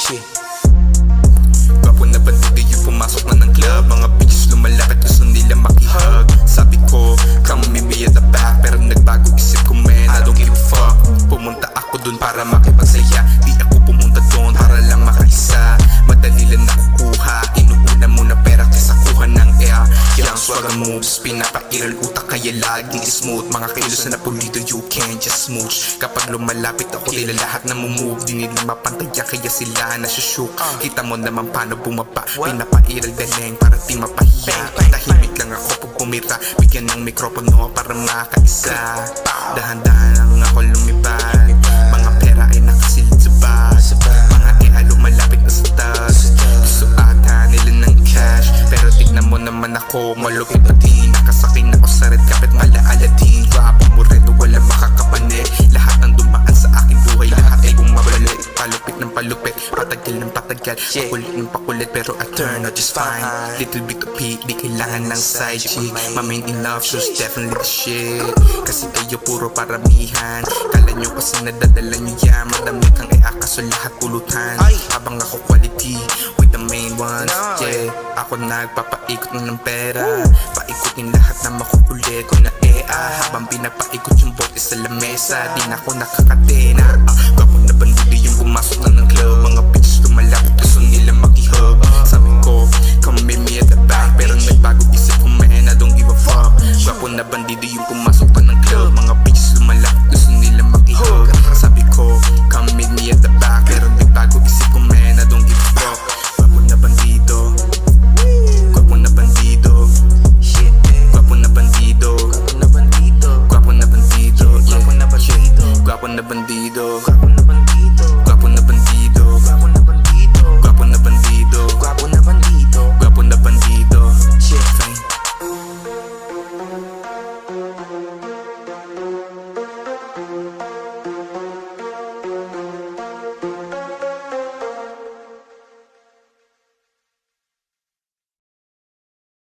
Shit. Gwapo na bandido yung pumasok na ng club. Mga bitches lumalapit gusto nila makihug. Sabi ko, come meet me at the back. Pero nagbago isip ko, man, I don't give a fuck. Pumunta ako dun para makipagsaya. Di ako pumunta dun para lang makaisa. Madali lang nakukuha. Inuuna muna pera kaysa kuha ng air. Young swagger moves, pinapairal utak kaya laging smooth. Mga kilos na pulido, you can't just smooch. Kapag lumalapit ako, nila lahat na mumove. Di nila mapantaya kaya sila nasushook. Kita mo naman paano bumaba. Pinapairal galing para di mapahiya. Tahimik lang ako pag pumira. Bigyan ng mikropono para makaisa. Dahan-dahan lang ako lumipad. Mga pera ay nakasilid sa bag. Mga ea lumalapit na sa tag. Gusto ata nila ng cash. Pero tignan mo naman ako, malupit pa din. Nakasakin ako sa red carpet, malaala din. Gwapo mo rin, wala makakapanik. Lahat ng dumaan sa aking buhay, lahat ay bumabalik. Palupit ng palupit, patagal ng patagal. Pakulit ng pakulit, pero I turn out just fine. Little bit of peak, di kailangan ng side chick. My main in love shows definitely the shit. Kasi kayo puro paramihan. Kala nyo kasi nadadala nyo yan. Madami kang kaso lahat pulutan. Habang ako quality with the main ones. Yeah, ako nagpapaikot ng pera. Paikutin lahat na makukulit ko na ea. Habang pinapaikot yung bote sa lamesa. Di na ako nakakatena. Gwapo